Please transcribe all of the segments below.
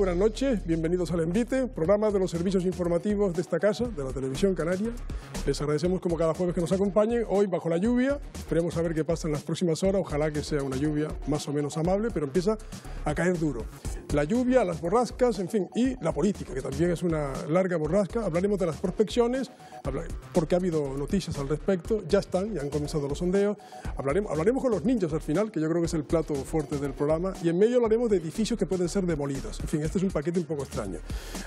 buenas noches, bienvenidos al Envite, programa de los servicios informativos de esta casa, de la televisión canaria. Les agradecemos como cada jueves que nos acompañen, hoy bajo la lluvia, esperemos a ver qué pasa en las próximas horas, ojalá que sea una lluvia más o menos amable, pero empieza a caer duro. La lluvia, las borrascas, en fin, y la política, que también es una larga borrasca. Hablaremos de las prospecciones, porque ha habido noticias al respecto, ya han comenzado los sondeos. Hablaremos con los niños al final, que yo creo que es el plato fuerte del programa, y en medio hablaremos de edificios que pueden ser demolidos. En fin, este es un paquete un poco extraño.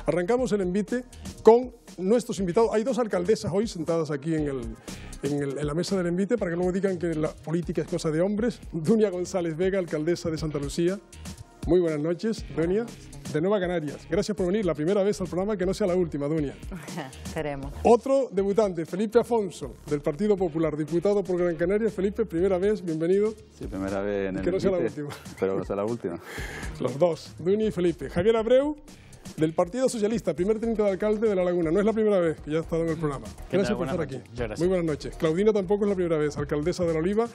Arrancamos el Envite con nuestros invitados. Hay dos alcaldesas hoy sentadas aquí en la mesa del Envite, para que luego digan que la política es cosa de hombres. Dunia González Vega, alcaldesa de Santa Lucía. Muy buenas noches, Dunia, de Nueva Canarias. Gracias por venir, la primera vez al programa, que no sea la última, Dunia. Esperemos. Otro debutante, Felipe Afonso, del Partido Popular, diputado por Gran Canaria. Felipe, primera vez, bienvenido. Sí, primera vez en el que no sea la última. Pero que no sea la última. Los dos, Dunia y Felipe. Javier Abreu, del Partido Socialista, primer teniente de alcalde de La Laguna. No es la primera vez que ya ha estado en el programa. Gracias por estar aquí. Muy buenas noches. Claudina tampoco es la primera vez, alcaldesa de La Oliva,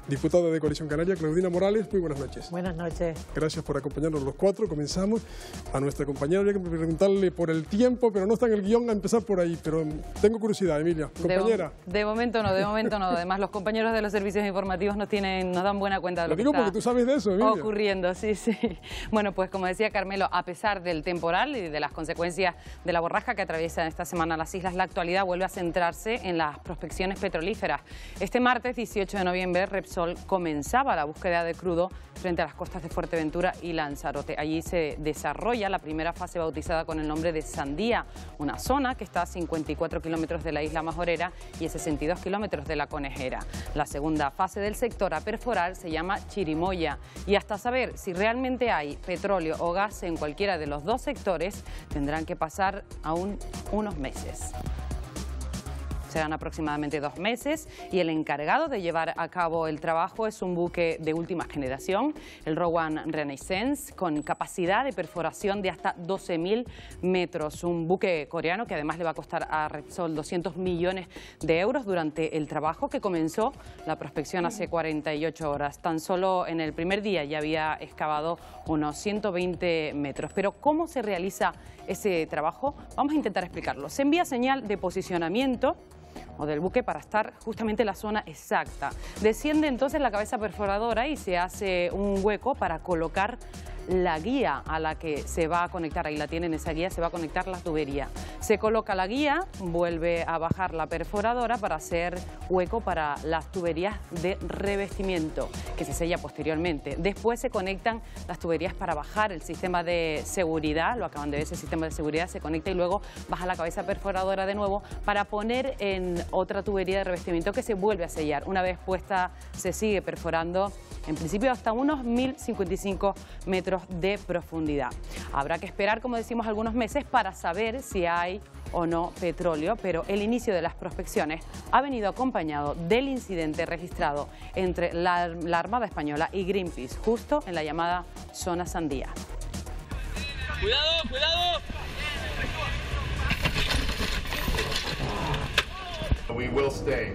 diputada de Coalición Canaria. Claudina Morales, muy buenas noches. Buenas noches. Gracias por acompañarnos los cuatro. Comenzamos. A nuestra compañera habría que preguntarle por el tiempo, pero no está en el guión a empezar por ahí. Pero tengo curiosidad, Emilia. Compañera. De momento no, de momento no. Además, los compañeros de los servicios informativos nos dan buena cuenta de lo que digo está porque tú sabes de eso, Emilia. Ocurriendo, sí. Bueno, pues como decía Carmelo, a pesar del temporal y de las consecuencias de la borrasca que atraviesa esta semana las islas, la actualidad vuelve a centrarse en las prospecciones petrolíferas. Este martes 18 de noviembre, Repsol comenzaba la búsqueda de crudo frente a las costas de Fuerteventura y Lanzarote. Allí se desarrolla la primera fase bautizada con el nombre de Sandía, una zona que está a 54 kilómetros de la isla Majorera y a 62 kilómetros de la Conejera. La segunda fase del sector a perforar se llama Chirimoya, y hasta saber si realmente hay petróleo o gas en cualquiera de los dos sectores tendrán que pasar aún unos meses. Serán aproximadamente 2 meses y el encargado de llevar a cabo el trabajo es un buque de última generación, el Rowan Renaissance, con capacidad de perforación de hasta 12.000 metros. Un buque coreano que además le va a costar a Repsol 200 millones de euros durante el trabajo, que comenzó la prospección hace 48 horas. Tan solo en el primer día ya había excavado unos 120 metros. Pero ¿cómo se realiza ese trabajo? Vamos a intentar explicarlo. Se envía señal de posicionamiento o del buque para estar justamente en la zona exacta. Desciende entonces la cabeza perforadora y se hace un hueco para colocar la guía a la que se va a conectar. Ahí la tienen, esa guía, se va a conectar la tubería. Se coloca la guía, vuelve a bajar la perforadora para hacer hueco para las tuberías de revestimiento, que se sella posteriormente. Después se conectan las tuberías para bajar el sistema de seguridad, lo acaban de ver, ese sistema de seguridad se conecta y luego baja la cabeza perforadora de nuevo para poner en otra tubería de revestimiento que se vuelve a sellar. Una vez puesta, se sigue perforando, en principio hasta unos 1.055 metros de profundidad. Habrá que esperar, como decimos, algunos meses para saber si hay o no petróleo, pero el inicio de las prospecciones ha venido acompañado del incidente registrado entre la Armada Española y Greenpeace, justo en la llamada zona Sandía. ¡Cuidado, cuidado! We will stay.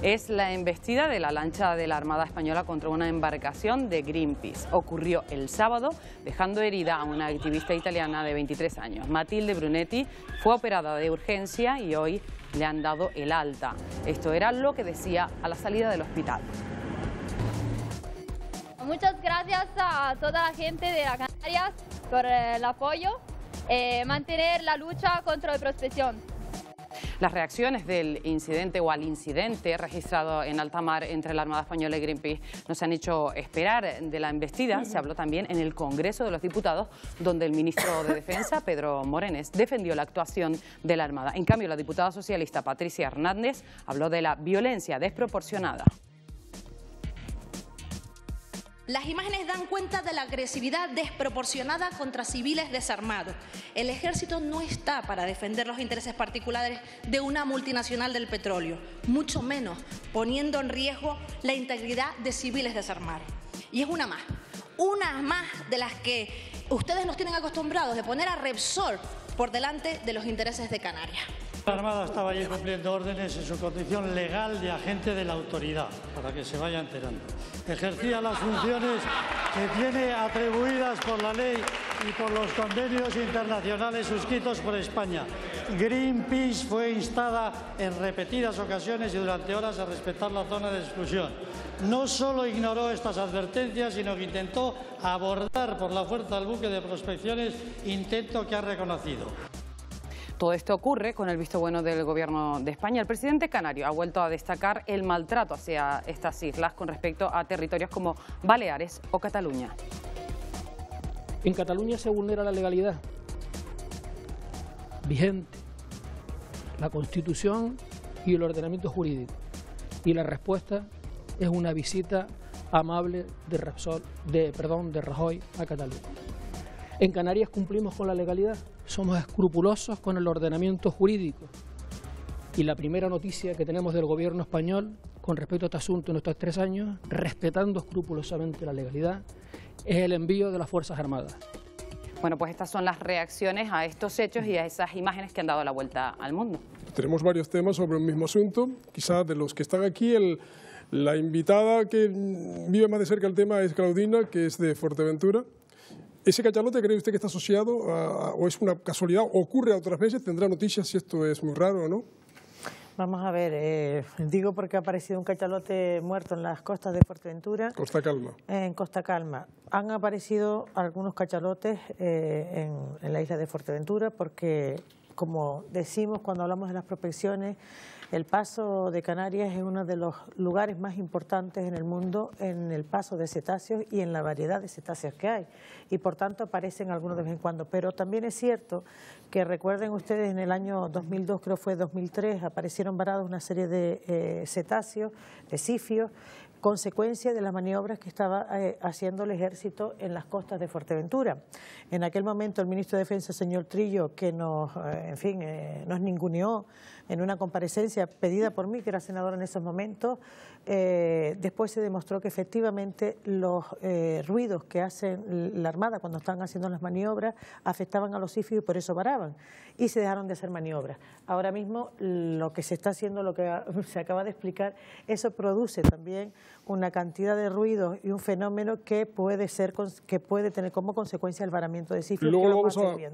Es la embestida de la lancha de la Armada Española contra una embarcación de Greenpeace. Ocurrió el sábado, dejando herida a una activista italiana de 23 años. Matilde Brunetti fue operada de urgencia y hoy le han dado el alta. Esto era lo que decía a la salida del hospital. Muchas gracias a toda la gente de las Canarias por el apoyo, mantener la lucha contra la prospección. Las reacciones del incidente o al incidente registrado en alta mar entre la Armada Española y Greenpeace nos han hecho esperar. De la embestida se habló también en el Congreso de los Diputados, donde el ministro de Defensa, Pedro Morenés, defendió la actuación de la Armada. En cambio, la diputada socialista Patricia Hernández habló de la violencia desproporcionada. Las imágenes dan cuenta de la agresividad desproporcionada contra civiles desarmados. El ejército no está para defender los intereses particulares de una multinacional del petróleo, mucho menos poniendo en riesgo la integridad de civiles desarmados. Y es una más de las que ustedes nos tienen acostumbrados, de poner a Repsol por delante de los intereses de Canarias. La Armada estaba allí cumpliendo órdenes en su condición legal de agente de la autoridad, para que se vaya enterando. Ejercía las funciones que tiene atribuidas por la ley y por los convenios internacionales suscritos por España. Greenpeace fue instada en repetidas ocasiones y durante horas a respetar la zona de exclusión. No solo ignoró estas advertencias, sino que intentó abordar por la fuerza al buque de prospecciones, intento que ha reconocido. Todo esto ocurre con el visto bueno del Gobierno de España. El presidente canario ha vuelto a destacar el maltrato hacia estas islas con respecto a territorios como Baleares o Cataluña. En Cataluña se vulnera la legalidad vigente, la Constitución y el ordenamiento jurídico. Y la respuesta es una visita amable de Rajoy a Cataluña. En Canarias cumplimos con la legalidad, somos escrupulosos con el ordenamiento jurídico. Y la primera noticia que tenemos del Gobierno español con respecto a este asunto en estos 3 años, respetando escrupulosamente la legalidad, es el envío de las Fuerzas Armadas. Bueno, pues estas son las reacciones a estos hechos y a esas imágenes que han dado la vuelta al mundo. Tenemos varios temas sobre un mismo asunto. Quizás de los que están aquí, la invitada que vive más de cerca el tema es Claudina, que es de Fuerteventura. ¿Ese cachalote cree usted que está asociado o es una casualidad? ¿Ocurre otras veces? ¿Tendrá noticias si esto es muy raro o no? Vamos a ver, digo porque ha aparecido un cachalote muerto en las costas de Fuerteventura. Costa Calma. En Costa Calma. Han aparecido algunos cachalotes en la isla de Fuerteventura porque, como decimos cuando hablamos de las prospecciones, el paso de Canarias es uno de los lugares más importantes en el mundo en el paso de cetáceos y en la variedad de cetáceos que hay. Y por tanto aparecen algunos de vez en cuando. Pero también es cierto que recuerden ustedes en el año 2002, creo fue 2003, aparecieron varados una serie de cetáceos, de sifios, consecuencia de las maniobras que estaba haciendo el ejército en las costas de Fuerteventura. En aquel momento el ministro de Defensa, señor Trillo, que nos ninguneó en una comparecencia pedida por mí, que era senador en esos momentos, después se demostró que efectivamente los ruidos que hacen la Armada cuando están haciendo las maniobras afectaban a los sifios y por eso varaban y se dejaron de hacer maniobras. Ahora mismo lo que se está haciendo, lo que se acaba de explicar, eso produce también una cantidad de ruidos y un fenómeno que puede tener como consecuencia el varamiento de sifios. Luego lo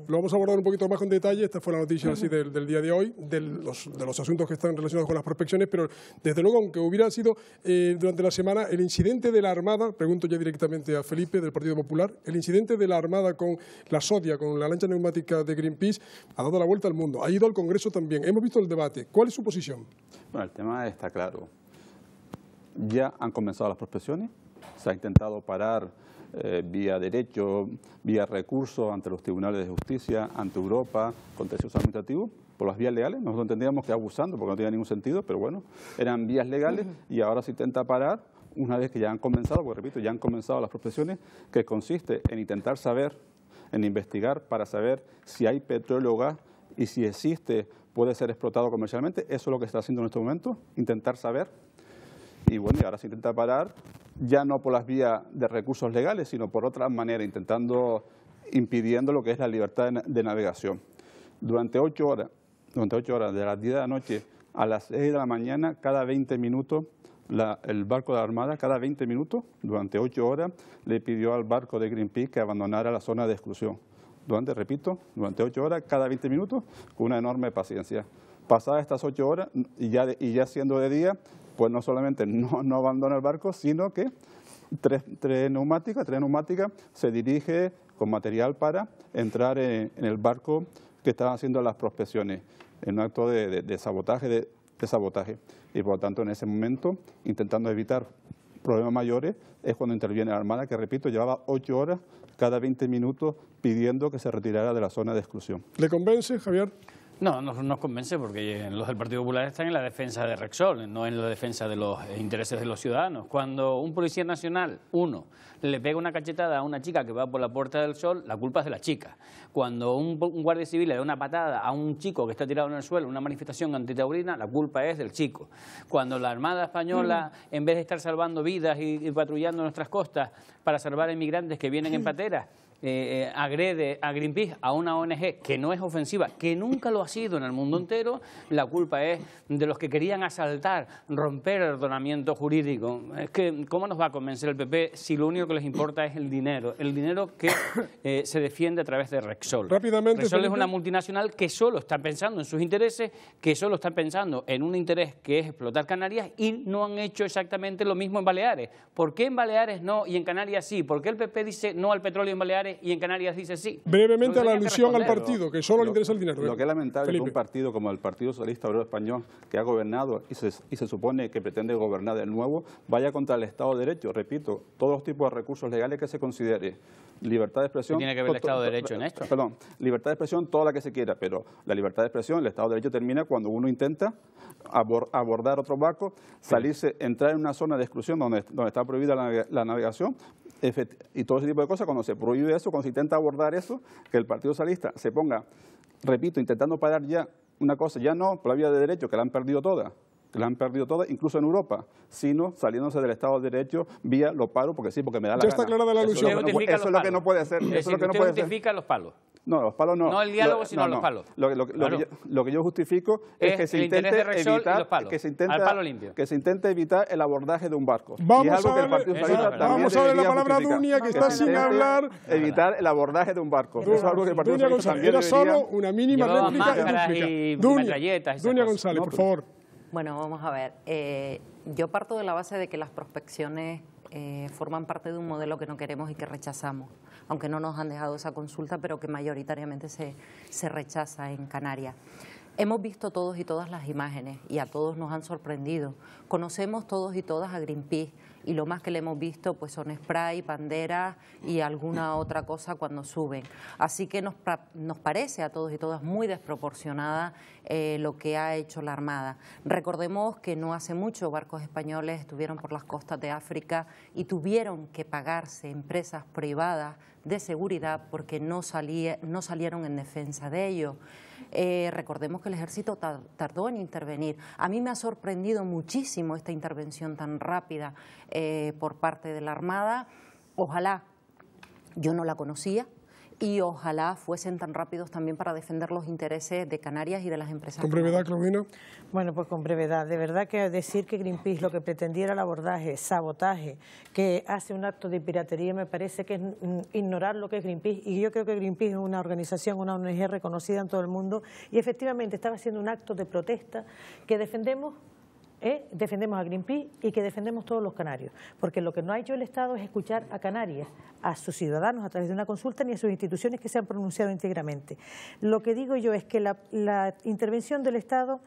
vamos a abordar un poquito más con detalle. Esta fue la noticia así del día de hoy, de los asuntos que están relacionados con las prospecciones, pero desde luego, aunque hubiera sido durante la semana, el incidente de la Armada, pregunto ya directamente a Felipe del Partido Popular, el incidente de la Armada con la Sodia, con la lancha neumática de Greenpeace, ha dado la vuelta al mundo, ha ido al Congreso también. Hemos visto el debate. ¿Cuál es su posición? Bueno, el tema está claro. Ya han comenzado las prospecciones, se ha intentado parar vía derecho, vía recurso ante los tribunales de justicia, ante Europa, contencioso administrativo, por las vías legales. Nosotros entendíamos que abusando, porque no tenía ningún sentido, pero bueno, eran vías legales y ahora se intenta parar una vez que ya han comenzado, porque repito, ya han comenzado las prospecciones, que consiste en intentar saber, en investigar para saber si hay petróleo o gas y si existe, puede ser explotado comercialmente. Eso es lo que está haciendo en este momento, intentar saber. Y bueno, y ahora se intenta parar, ya no por las vías de recursos legales, sino por otra manera, impidiendo lo que es la libertad de navegación. Durante 8 horas, de las 10 de la noche a las 6 de la mañana, cada 20 minutos, el barco de la Armada, cada 20 minutos, durante 8 horas, le pidió al barco de Greenpeace que abandonara la zona de exclusión. Durante 8 horas, cada 20 minutos, con una enorme paciencia. Pasadas estas 8 horas, y ya siendo de día, pues no solamente no abandona el barco, sino que tres neumáticas se dirige con material para entrar en el barco que están haciendo las prospecciones, en un acto de sabotaje, Y por lo tanto, en ese momento, intentando evitar problemas mayores, es cuando interviene la Armada, que repito, llevaba 8 horas cada 20 minutos pidiendo que se retirara de la zona de exclusión. ¿Le convence, Javier? No, no nos convence porque los del Partido Popular están en la defensa de Repsol, no en la defensa de los intereses de los ciudadanos. Cuando un policía nacional, le pega una cachetada a una chica que va por la Puerta del Sol, la culpa es de la chica. Cuando un guardia civil le da una patada a un chico que está tirado en el suelo, una manifestación antitaurina, la culpa es del chico. Cuando la Armada Española, en vez de estar salvando vidas y patrullando nuestras costas para salvar inmigrantes que vienen en pateras, agrede a Greenpeace, a una ONG que no es ofensiva, que nunca lo ha sido en el mundo entero, la culpa es de los que querían asaltar, romper el ordenamiento jurídico. Es que, ¿cómo nos va a convencer el PP si lo único que les importa es el dinero? El dinero que se defiende a través de Repsol. Rápidamente, Repsol Felipe. es una multinacional que solo está pensando en sus intereses, que solo está pensando en un interés que es explotar Canarias, y no han hecho exactamente lo mismo en Baleares. ¿Por qué en Baleares no y en Canarias sí? ¿Por qué el PP dice no al petróleo en Baleares y en Canarias dice sí? Brevemente, a la alusión al responderlo. partido, que solo le interesa el dinero. Lo que es lamentable es que Felipe. un partido como el Partido Socialista Obrero Español, que ha gobernado y se supone que pretende gobernar de nuevo, vaya contra el Estado de Derecho. Repito, todos los tipos de recursos legales que se considere. Libertad de expresión... ¿Qué tiene que ver el Estado de Derecho en esto? Perdón, libertad de expresión toda la que se quiera, pero la libertad de expresión, el Estado de Derecho termina cuando uno intenta abordar otro barco, salirse, entrar en una zona de exclusión donde está prohibida la navegación, y todo ese tipo de cosas. Cuando se prohíbe eso, cuando se intenta abordar eso, que el Partido Socialista se ponga, repito, intentando parar ya una cosa, ya no por la vía de derecho, que la han perdido todas, incluso en Europa, sino saliéndose del Estado de Derecho vía los paros, porque sí, porque me da la Ya gana. está aclarada la alusión. Eso es lo que no puede ser. Eso es lo que no puede ser. justifica los palos. No, los palos no. No el diálogo, sino los palos. Lo que yo justifico es que se el interés de intente Repsol y evitar los palos. Al palo limpio. que se intente evitar el abordaje de un barco. Vamos y es algo a que el darle- Partido Socialista también vamos a darle la debería palabra a justificar. Dunia, que está se sin intente hablar. evitar el abordaje de un barco. Eso es algo que el Partido Dunia Socialista González, también era debería... solo una mínima Llevaban réplica y máscaras dúplica. y Dunia, metralletas y esas Dunia cosas. González, por favor. Bueno, vamos a ver. Yo parto de la base de que las prospecciones forman parte de un modelo que no queremos y que rechazamos, aunque no nos han dejado esa consulta, pero que mayoritariamente se rechaza en Canarias. Hemos visto todos y todas las imágenes y a todos nos han sorprendido. Conocemos todos y todas a Greenpeace y lo más que le hemos visto pues son spray, banderas y alguna otra cosa cuando suben. Así que nos parece a todos y todas muy desproporcionada lo que ha hecho la Armada. Recordemos que no hace mucho barcos españoles estuvieron por las costas de África y tuvieron que pagarse empresas privadas de seguridad porque no salieron en defensa de ellos. Recordemos que el ejército tardó en intervenir. A mí me ha sorprendido muchísimo esta intervención tan rápida por parte de la Armada. Ojalá, yo no la conocía, y ojalá fuesen tan rápidos también para defender los intereses de Canarias y de las empresas. Con brevedad, Claudina. Bueno, pues con brevedad. De verdad que decir que Greenpeace lo que pretendiera el abordaje, sabotaje, que hace un acto de piratería, me parece que es ignorar lo que es Greenpeace. Y yo creo que Greenpeace es una organización, una ONG reconocida en todo el mundo y efectivamente estaba haciendo un acto de protesta que defendemos a Greenpeace y que defendemos todos los canarios, porque lo que no ha hecho el Estado es escuchar a Canarias, a sus ciudadanos a través de una consulta, ni a sus instituciones que se han pronunciado íntegramente. Lo que digo yo es que la intervención del Estado,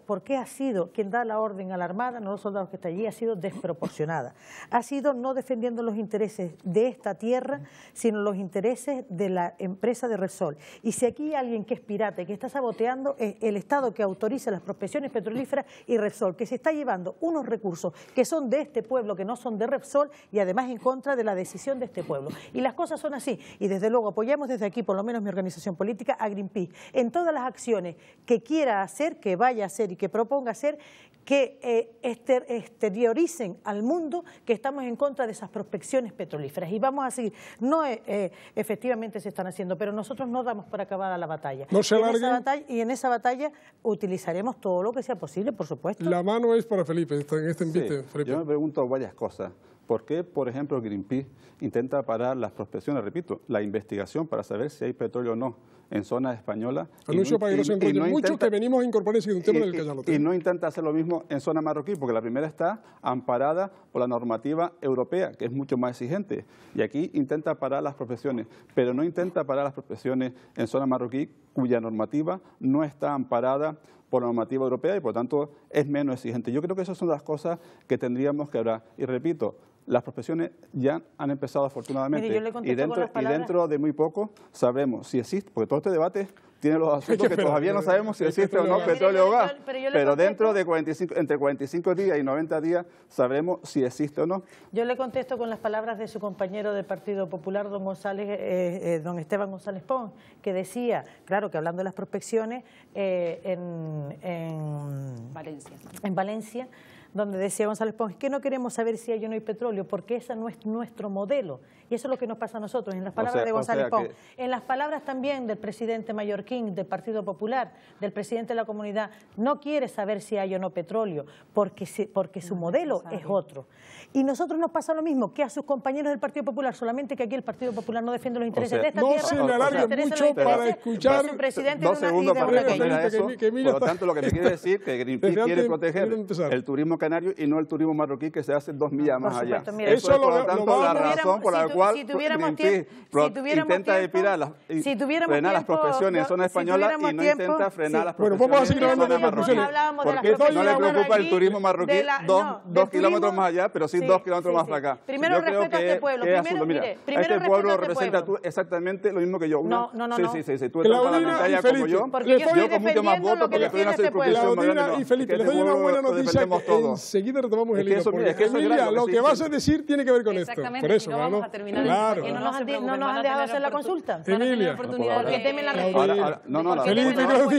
porque ha sido quien da la orden a la Armada, no los soldados que están allí, ha sido desproporcionada. Ha sido no defendiendo los intereses de esta tierra, sino los intereses de la empresa de Repsol. Y si aquí hay alguien que es pirata y que está saboteando, es el Estado que autoriza las prospecciones petrolíferas y Repsol, que se está llevando unos recursos que son de este pueblo, que no son de Repsol, y además en contra de la decisión de este pueblo. Y las cosas son así. Y desde luego apoyamos desde aquí, por lo menos mi organización política, a Greenpeace en todas las acciones que quiera hacer, que vaya a hacer y que proponga hacer, que exterioricen al mundo que estamos en contra de esas prospecciones petrolíferas. Y vamos a seguir. No efectivamente se están haciendo, pero nosotros no damos por acabada la batalla. No se alarguen. Y en esa batalla utilizaremos todo lo que sea posible, por supuesto. La mano es para Felipe, en este envite. Sí, Felipe. yo me pregunto varias cosas. ¿Por qué, por ejemplo, Greenpeace intenta parar las prospecciones, repito, la investigación para saber si hay petróleo o no en zonas españolas? Anuncio para que no se enrollen mucho que venimos a incorporar ese un tema del cachalote. Y no intenta hacer lo mismo en zona marroquí, porque la primera está amparada por la normativa europea, que es mucho más exigente. Y aquí intenta parar las prospecciones, pero no intenta parar las prospecciones en zona marroquí, cuya normativa no está amparada por la normativa europea y por tanto es menos exigente. Yo creo que esas son las cosas que tendríamos que hablar. Y repito, las prospecciones ya han empezado afortunadamente. Mire, yo le contesto con las palabras. Y dentro de muy poco sabremos si existe, porque todo este debate tiene los asuntos que todavía no sabemos si existe o no petróleo o gas, pero dentro de entre 45 días y 90 días sabremos si existe o no. Yo le contesto con las palabras de su compañero del Partido Popular, don Esteban González Pons, que decía, claro, que hablando de las prospecciones en Valencia, donde decía González Pons, que no queremos saber si hay o no hay petróleo, porque ese no es nuestro modelo. Y eso es lo que nos pasa a nosotros, en las palabras de González Pons, en las palabras también del presidente mallorquín, del Partido Popular, del presidente de la Comunidad, no quiere saber si hay o no petróleo, porque su modelo es otro. Y nosotros nos pasa lo mismo que a sus compañeros del Partido Popular, solamente que aquí el Partido Popular no defiende los intereses de esta tierra. No se me alargue mucho para escuchar. Su presidente 2 segundos para responder a eso. Por lo tanto, lo que me quiere decir que Greenpeace quiere proteger el turismo canario y no el turismo marroquí que se hace 2 millas más allá. Eso es, por lo tanto, la razón por la cual Greenpeace intenta frenar las prospecciones en zona española y no intenta frenar las prospecciones en zona marroquí. Porque no le preocupa el turismo marroquí 2 kilómetros más allá, pero sí 2 kilómetros más para acá. Primero respeto a este pueblo. Este pueblo representa exactamente lo mismo que yo. No. Sí. Tú eres parlamentaria como yo. Yo con mucho más votos porque estoy en una circunscripción más grande. Y Felipe, les doy una buena noticia que enseguida retomamos el hilo. Emilia, lo que vas a decir tiene que ver con esto. Por eso, no vamos a terminar. Claro. ¿No nos han dejado hacer la consulta? Emilia. Porque temen la respuesta. No.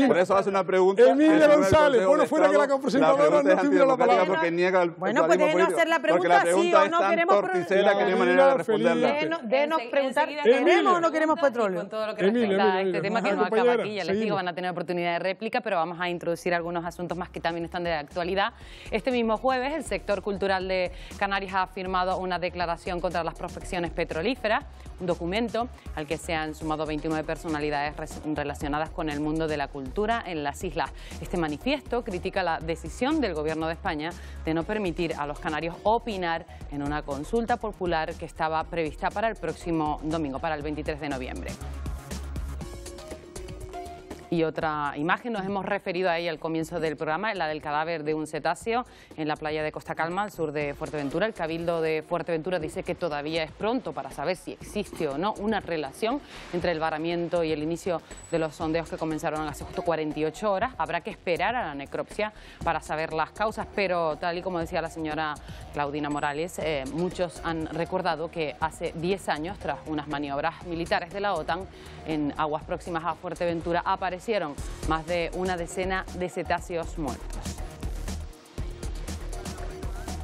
Por eso hace una pregunta. Emilia González, bueno, fuera que la copresentadora no tuviera la palabra. Porque niega el bueno, pues déjenos hacer la pregunta, sí o no queremos torticera que no hay manera de responderla. Déjenos preguntar, ¿queremos o no queremos petróleo? Con todo lo que respecta a este tema que no acaba aquí, ya les digo, van a tener oportunidad de réplica, pero vamos a introducir algunos asuntos más que también están de actualidad. Este mismo jueves, el sector cultural de Canarias ha firmado una declaración contra las prospecciones petrolíferas, un documento al que se han sumado 29 personalidades relacionadas con el mundo de la cultura en las islas. Este manifiesto critica la decisión del Gobierno de España de no permitir a los canarios opinar en una consulta popular que estaba prevista para el próximo domingo, para el 23 de noviembre. Y otra imagen, nos hemos referido a ella al comienzo del programa, la del cadáver de un cetáceo en la playa de Costa Calma, al sur de Fuerteventura. El Cabildo de Fuerteventura dice que todavía es pronto para saber si existe o no una relación entre el varamiento y el inicio de los sondeos que comenzaron hace justo 48 horas. Habrá que esperar a la necropsia para saber las causas, pero tal y como decía la señora Claudina Morales, muchos han recordado que hace 10 años, tras unas maniobras militares de la OTAN en aguas próximas a Fuerteventura, aparecieron más de una decena de cetáceos muertos.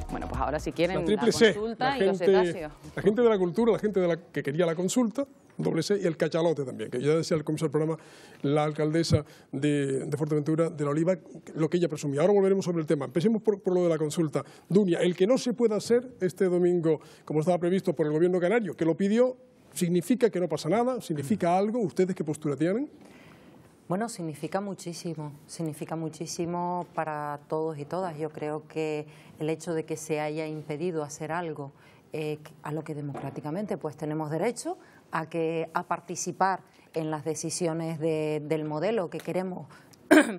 Bueno, pues ahora si quieren la consulta y los cetáceos. La gente de la cultura, la gente que quería la consulta, doble C, y el cachalote también, que ya decía al comienzo del programa la alcaldesa de Fuerteventura, de la Oliva, lo que ella presumía. Ahora volveremos sobre el tema. Empecemos por lo de la consulta. Dunia, el que no se pueda hacer este domingo, como estaba previsto por el gobierno canario, que lo pidió, ¿significa que no pasa nada? ¿Significa algo? ¿Ustedes qué postura tienen? Bueno, significa muchísimo para todos y todas. Yo creo que el hecho de que se haya impedido hacer algo a lo que democráticamente pues tenemos derecho, a participar en las decisiones del modelo que queremos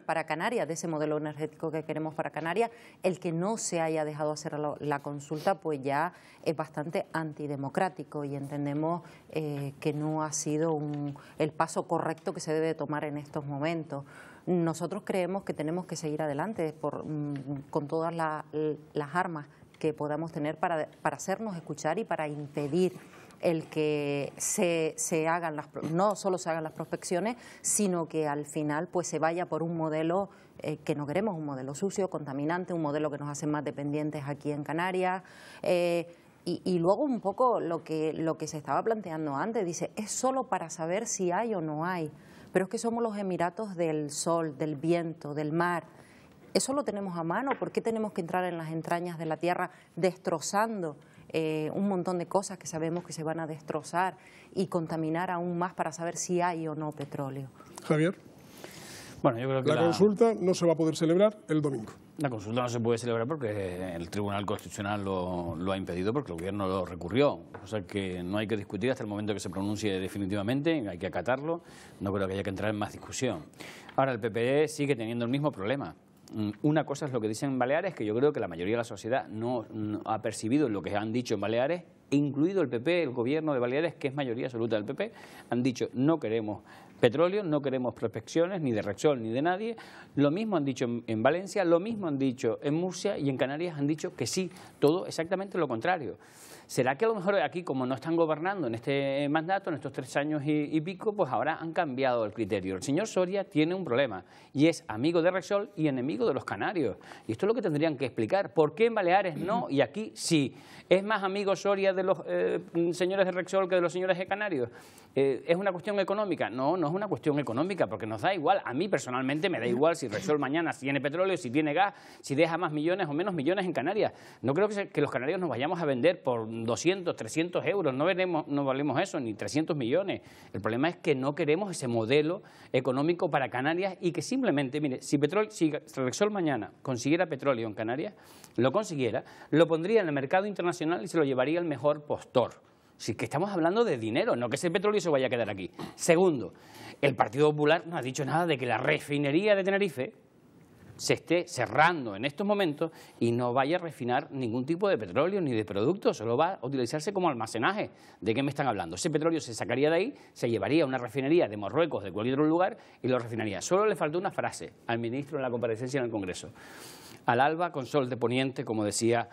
para Canarias, de ese modelo energético que queremos para Canarias, el que no se haya dejado hacer la consulta pues ya es bastante antidemocrático y entendemos que no ha sido el paso correcto que se debe tomar en estos momentos. Nosotros creemos que tenemos que seguir adelante con todas las armas que podamos tener para hacernos escuchar y para impedir el que se hagan no solo se hagan las prospecciones, sino que al final pues se vaya por un modelo que no queremos, un modelo sucio, contaminante, un modelo que nos hace más dependientes aquí en Canarias. Y luego un poco lo que se estaba planteando antes, dice, es solo para saber si hay o no hay, pero es que somos los Emiratos del sol, del viento, del mar. Eso lo tenemos a mano. ¿Por qué tenemos que entrar en las entrañas de la tierra destrozando un montón de cosas que sabemos que se van a destrozar y contaminar aún más para saber si hay o no petróleo? Javier. Bueno, yo creo que la consulta no se va a poder celebrar el domingo. La consulta no se puede celebrar porque el Tribunal Constitucional lo ha impedido, porque el Gobierno lo recurrió. O sea que no hay que discutir hasta el momento que se pronuncie definitivamente, hay que acatarlo. No creo que haya que entrar en más discusión. Ahora, el PPE sigue teniendo el mismo problema. Una cosa es lo que dicen en Baleares, que yo creo que la mayoría de la sociedad no ha percibido lo que han dicho en Baleares, incluido el PP, el Gobierno de Baleares, que es mayoría absoluta del PP, han dicho no queremos petróleo, no queremos prospecciones ni de Repsol ni de nadie. Lo mismo han dicho en Valencia, lo mismo han dicho en Murcia y en Canarias han dicho que sí, todo exactamente lo contrario. ¿Será que a lo mejor aquí, como no están gobernando en este mandato, en estos 3 años y pico, pues ahora han cambiado el criterio? El señor Soria tiene un problema y es amigo de Repsol y enemigo de los canarios. Y esto es lo que tendrían que explicar. ¿Por qué en Baleares no y aquí sí? ¿Es más amigo Soria de los señores de Repsol que de los señores de Canarios? ¿Es una cuestión económica? No, no es una cuestión económica, porque nos da igual. A mí personalmente me da igual si Repsol mañana tiene petróleo, si tiene gas, si deja más millones o menos millones en Canarias. No creo que los canarios nos vayamos a vender por 200, 300 euros. No valemos eso, ni 300 millones. El problema es que no queremos ese modelo económico para Canarias y que simplemente, mire, si Repsol mañana consiguiera petróleo en Canarias, lo consiguiera, lo pondría en el mercado internacional y se lo llevaría el mejor postor. Si que estamos hablando de dinero, no que ese petróleo se vaya a quedar aquí. Segundo, el Partido Popular no ha dicho nada de que la refinería de Tenerife se esté cerrando en estos momentos y no vaya a refinar ningún tipo de petróleo ni de producto, solo va a utilizarse como almacenaje. ¿De qué me están hablando? Ese petróleo se sacaría de ahí, se llevaría a una refinería de Marruecos, de cualquier otro lugar, y lo refinaría. Solo le faltó una frase al ministro en la comparecencia en el Congreso. Al alba con sol de poniente, como decía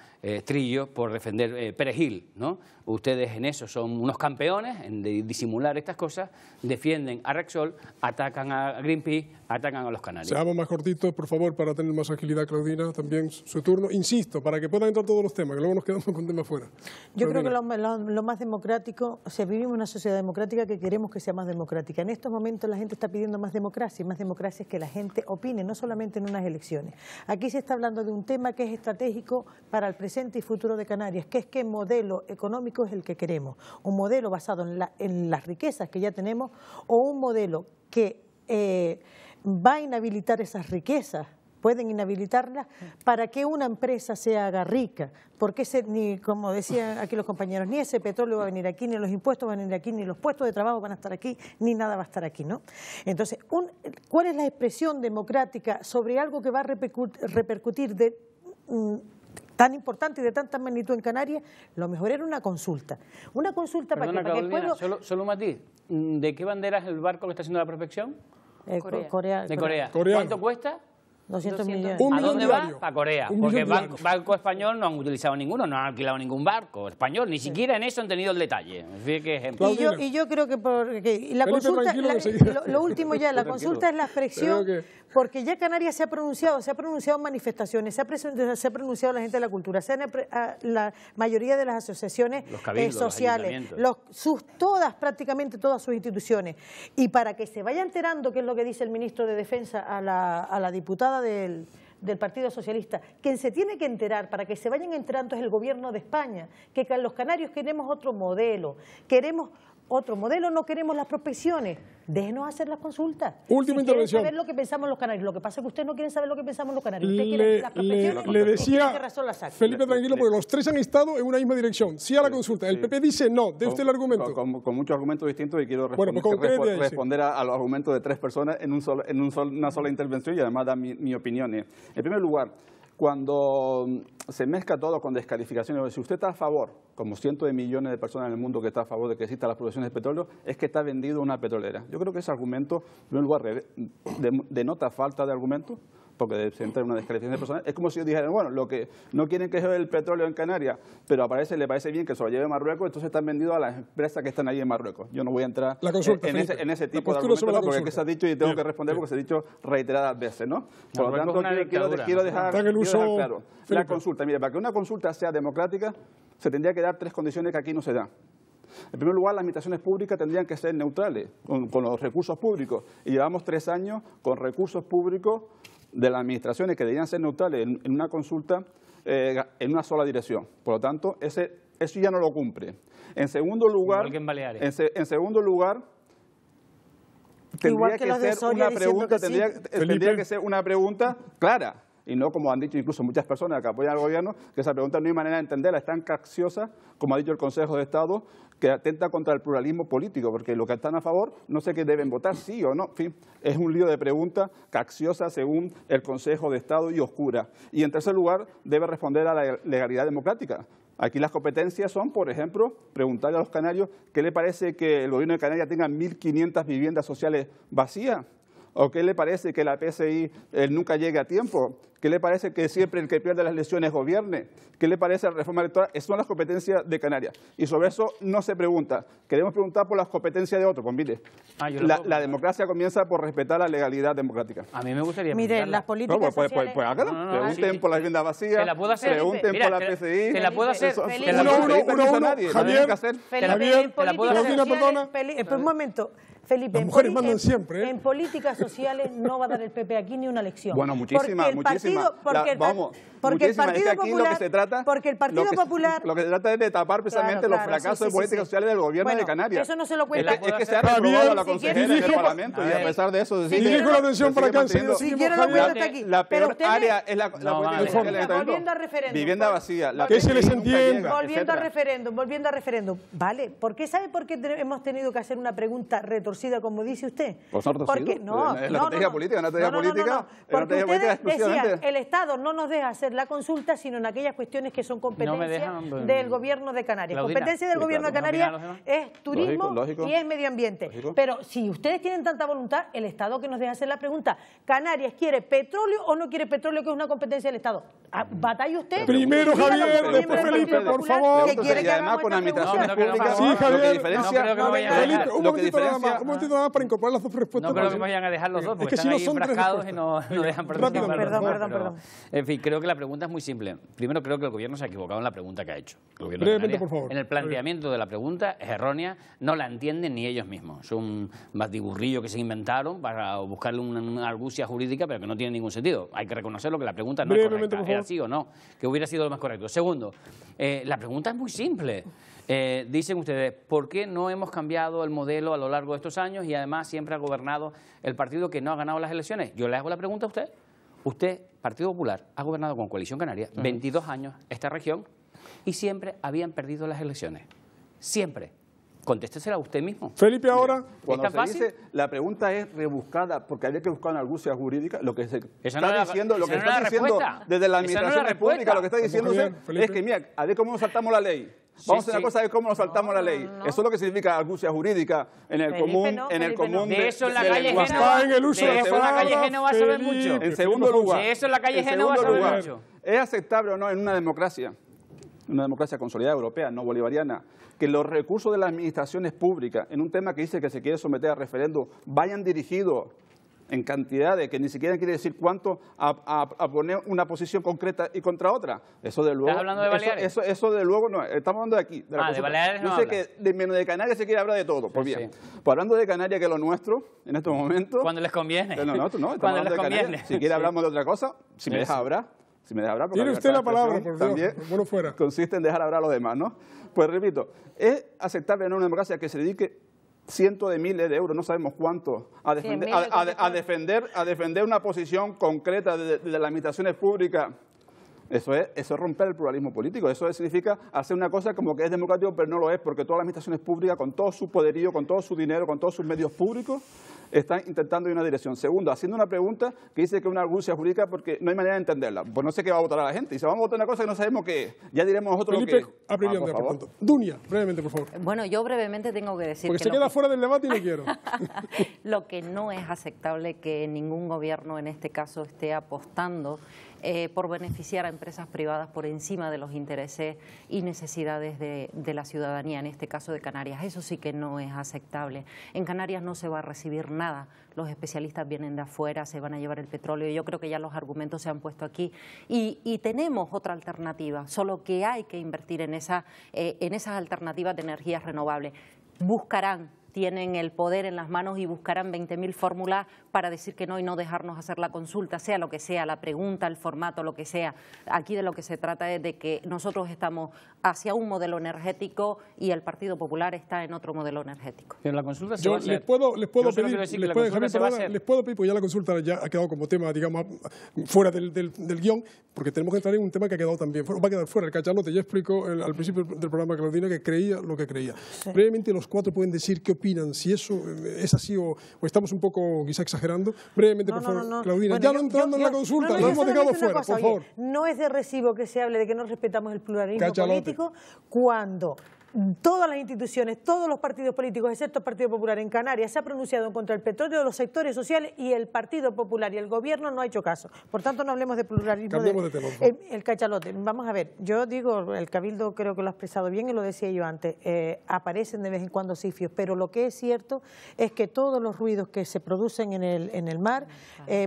Trillo, por defender Perejil, ¿no? Ustedes en eso son unos campeones, en disimular estas cosas, defienden a Repsol, atacan a Greenpeace, atacan a los canarios. Seamos más cortitos, por favor, para tener más agilidad, Claudina, también su turno. Insisto, para que puedan entrar todos los temas, que luego nos quedamos con temas fuera. Yo creo que lo más democrático, o sea, vivimos en una sociedad democrática que queremos que sea más democrática. En estos momentos la gente está pidiendo más democracia, y más democracia es que la gente opine, no solamente en unas elecciones. Aquí se está hablando de un tema que es estratégico para el presente y futuro de Canarias, que es qué modelo económico es el que queremos. Un modelo basado en las riquezas que ya tenemos o un modelo que va a inhabilitar esas riquezas, pueden inhabilitarlas para que una empresa se haga rica, porque ni, como decían aquí los compañeros, ni ese petróleo va a venir aquí, ni los impuestos van a venir aquí, ni los puestos de trabajo van a estar aquí, ni nada va a estar aquí, ¿no? Entonces, ¿cuál es la expresión democrática sobre algo que va a repercutir tan importante y de tanta magnitud en Canarias? Lo mejor era una consulta. Una consulta para que el pueblo... Solo un matiz. ¿De qué bandera es el barco que está haciendo la prospección? Corea. De Corea. ¿Cuánto cuesta? 200 millones. ¿A dónde va? Para Corea. Porque Banco Español no han utilizado ninguno, no han alquilado ningún barco español, ni siquiera en eso han tenido el detalle. Y yo creo que la consulta, lo último ya, la consulta es la expresión, porque ya Canarias se ha pronunciado en manifestaciones, se ha pronunciado la gente de la cultura, la mayoría de las asociaciones sociales, prácticamente todas sus instituciones. Y para que se vaya enterando, que es lo que dice el ministro de Defensa a la diputada del Partido Socialista, quien se tiene que enterar para que se vayan enterando es el gobierno de España, que los canarios queremos otro modelo, no queremos las prospecciones. Déjenos hacer las consultas. Última intervención. Saber lo que pensamos los canarios. Lo que pasa es que ustedes no quieren saber lo que pensamos los canarios. Ustedes quieren las prospecciones le decía Felipe, tranquilo, porque los tres han estado en una misma dirección. Sí a la consulta. El PP dice no. ¿De usted el argumento? Con muchos argumentos distintos y quiero responder a los argumentos de 3 personas en una sola intervención y además dar mi opinión. En primer lugar, cuando se mezcla todo con descalificaciones, si usted está a favor, como cientos de millones de personas en el mundo que está a favor de que existan las producciones de petróleo, es que está vendido una petrolera. Yo creo que ese argumento, en primer lugar, denota falta de argumento, porque se entra en una descalificación de personas. Es como si yo dijera, bueno, lo que no quieren que lleve el petróleo en Canarias, pero le parece bien que se lo lleve a Marruecos, entonces están vendidos a las empresas que están ahí en Marruecos. Yo no voy a entrar en ese tipo de argumentos, porque es que se ha dicho y tengo que responder porque se ha dicho reiteradas veces, ¿no? Por lo tanto, quiero dejar claro. La consulta, mire, para que una consulta sea democrática, se tendría que dar 3 condiciones que aquí no se dan. En primer lugar, las administraciones públicas tendrían que ser neutrales con los recursos públicos. Y llevamos 3 años con recursos públicos de las administraciones que deberían ser neutrales en una consulta en una sola dirección. Por lo tanto, eso ya no lo cumple. En segundo lugar, igual que en Baleares. En segundo lugar, tendría que ser una pregunta clara. Y no, como han dicho incluso muchas personas que apoyan al gobierno, que esa pregunta no hay manera de entenderla, es tan capciosa, como ha dicho el Consejo de Estado, que atenta contra el pluralismo político, porque los que están a favor no sé qué deben votar, sí o no. En fin, es un lío de preguntas capciosa según el Consejo de Estado y oscura. Y en tercer lugar, debe responder a la legalidad democrática. Aquí las competencias son, por ejemplo, preguntarle a los canarios qué le parece que el gobierno de Canarias tenga 1.500 viviendas sociales vacías, o qué le parece que la PSI nunca llegue a tiempo, qué le parece que siempre el que pierde las elecciones gobierne, qué le parece la reforma electoral. Esas son las competencias de Canarias. Y sobre eso no se pregunta. Queremos preguntar por las competencias de otros. Pues mire, la democracia comienza por respetar la legalidad democrática. A mí me gustaría Mire, las políticas sociales... Pues hágalo. Pregunten por las viviendas vacías, te la puedo hacer, pregunten por la PSI. Te la puedo hacer. Javier, perdona. Un momento. Felipe, las mujeres mandan siempre. En políticas sociales no va a dar el PP aquí ni una lección. Bueno, muchísimas. Porque el Partido Popular... Lo que se trata es de tapar precisamente los fracasos de políticas sociales del gobierno de Canarias. Eso no se lo cuenta. Es que se ha reprobado a la consejera en el Parlamento y a pesar de eso... Dirijo la atención para acá. Si quiero lo cuento hasta aquí. La peor área es la política social. Volviendo al referéndum. Vivienda vacía. Que se les entienda. Volviendo al referéndum. Vale, ¿sabe por qué hemos tenido que hacer una pregunta retorcida, como dice usted? Pues no retorcido. No, es la estrategia política, una estrategia política. Porque ustedes decían, el Estado no nos deja hacer la consulta, sino en aquellas cuestiones que son competencia del Gobierno de Canarias. Competencia del Gobierno de Canarias es turismo y es medio ambiente. Pero si ustedes tienen tanta voluntad, el Estado que nos deja hacer la pregunta, ¿Canarias quiere petróleo o no quiere petróleo, que es una competencia del Estado? Batalla usted. Primero Javier, después Felipe, por favor. Y además con administraciones públicas. Sí, Javier. Un momentito nada más para incorporar las dos respuestas. No creo que me vayan a dejar los dos, porque están ahí enfrascados y no dejan participar. Perdón. En fin, creo que la pregunta es muy simple. Primero, creo que el gobierno se ha equivocado en la pregunta que ha hecho. Brevemente, por favor. En el planteamiento de la pregunta es errónea, no la entienden ni ellos mismos. Es un batiburrillo que se inventaron para buscarle una argucia jurídica, pero que no tiene ningún sentido. Hay que reconocerlo, que la pregunta no es correcta. Era sí o no, que hubiera sido lo más correcto. Segundo, la pregunta es muy simple. Dicen ustedes, ¿por qué no hemos cambiado el modelo a lo largo de estos años y además siempre ha gobernado el partido que no ha ganado las elecciones? Yo le hago la pregunta a usted. Usted, Partido Popular, ha gobernado con Coalición Canaria 22 años esta región y siempre habían perdido las elecciones. Siempre. Contéstesela usted mismo. Felipe, ahora... Cuando se dice, la pregunta es rebuscada, porque había que buscar una argucia jurídica, lo que se está diciendo, lo que está diciendo desde la administración pública, lo que está diciendo es que, mira, a ver cómo nos saltamos la ley. Vamos a hacer una cosa de cómo nos saltamos la ley. Eso es lo que significa argucia jurídica en el común. De eso en la calle Génova va a saber mucho. En segundo lugar, de eso en la calle Génova va a saber mucho. ¿Es aceptable o no en una democracia consolidada europea, no bolivariana, que los recursos de las administraciones públicas en un tema que dice que se quiere someter a referéndum vayan dirigidos en cantidades que ni siquiera quiere decir cuánto a poner una posición concreta y contra otra? Eso de luego... ¿Estás hablando de Baleares? Eso de luego no, estamos hablando de aquí. De Baleares no Yo sé que menos de Canarias se quiere hablar de todo. Pues bien, pues hablando de Canarias, que es lo nuestro en estos momentos... Cuando les conviene. No, cuando les conviene. Si quiere hablamos de otra cosa, si me deja hablar. Tiene usted la palabra, por también bueno fuera. Consiste en dejar hablar a los demás, ¿no? Pues repito, ¿es aceptable en una democracia que se dedique cientos de miles de euros, no sabemos cuánto, a defender una posición concreta de las administraciones públicas? Eso es romper el pluralismo político. Eso significa hacer una cosa como que es democrático, pero no lo es, porque todas las administraciones públicas, con todo su poderío, con todo su dinero, con todos sus medios públicos, están intentando ir en una dirección. Segundo, haciendo una pregunta que dice que es una argucia jurídica porque no hay manera de entenderla. Pues no sé qué va a votar a la gente. Y si vamos a votar una cosa que no sabemos qué es, ya diremos nosotros lo que es. Por favor. Dunia, brevemente, por favor. Bueno, yo brevemente tengo que decir porque que... se queda fuera del debate y no quiero. Lo que no es aceptable que ningún gobierno en este caso esté apostando por beneficiar a empresas privadas por encima de los intereses y necesidades de la ciudadanía, en este caso de Canarias. Eso sí que no es aceptable. En Canarias no se va a recibir nada. Los especialistas vienen de afuera, se van a llevar el petróleo. Yo creo que ya los argumentos se han puesto aquí. Y tenemos otra alternativa, solo que hay que invertir en esas alternativas de energías renovables. Tienen el poder en las manos y buscarán 20.000 fórmulas para decir que no y no dejarnos hacer la consulta, sea lo que sea, la pregunta, el formato, lo que sea. Aquí de lo que se trata es de que nosotros estamos hacia un modelo energético y el Partido Popular está en otro modelo energético. Pero la consulta se Yo va a hacer. les puedo pedir, porque ya la consulta ya ha quedado como tema, digamos, fuera del guión, porque tenemos que entrar en un tema que ha quedado también fuera, va a quedar fuera el cachalote. Yo explico al principio del programa, Claudina, que creía lo que creía. Sí. Brevemente, los cuatro pueden decir qué opinan? Si eso es así o estamos un poco quizá exagerando. Brevemente, por favor, Claudina. Bueno, ya no entrando en la consulta, lo hemos dejado fuera, por favor. No es de recibo que se hable de que no respetamos el pluralismo político cuando todas las instituciones, todos los partidos políticos, excepto el Partido Popular en Canarias, se ha pronunciado en contra del petróleo, de los sectores sociales, y el Partido Popular y el Gobierno no ha hecho caso. Por tanto, no hablemos de pluralismo. Cambiemos de tema. El cachalote. Vamos a ver, yo digo, el Cabildo creo que lo ha expresado bien y lo decía yo antes, aparecen de vez en cuando sifios, pero lo que es cierto es que todos los ruidos que se producen en el mar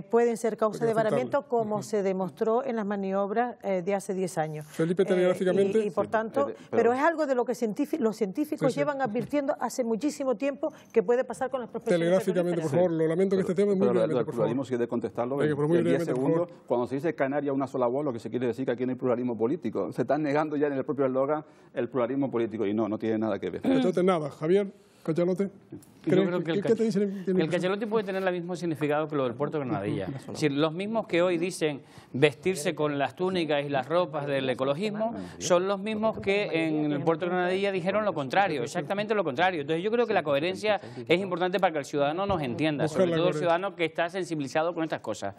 pueden ser causa de varamiento, como se demostró en las maniobras de hace 10 años. Felipe, telegráficamente. Y por tanto, pero es algo de lo que los científicos llevan advirtiendo hace muchísimo tiempo que puede pasar con las prospecciones. Telegráficamente, por favor, lo lamento que este tema es muy brevemente, por favor. Si quiere contestarlo, Venga, muy en 10 brevemente, segundos, cuando se dice Canarias una sola voz, lo que se quiere decir que aquí no hay pluralismo político. Se están negando ya en el propio eslogan el pluralismo político y no tiene nada que ver. Entonces, nada, Javier, cachalote. Yo creo que el cachalote puede tener el mismo significado que lo del puerto de Granadilla. Es decir, los mismos que hoy dicen vestirse con las túnicas y las ropas del ecologismo son los mismos que en el puerto de Granadilla dijeron lo contrario, exactamente lo contrario. Entonces yo creo que la coherencia es importante para que el ciudadano nos entienda, sobre todo el ciudadano que está sensibilizado con estas cosas.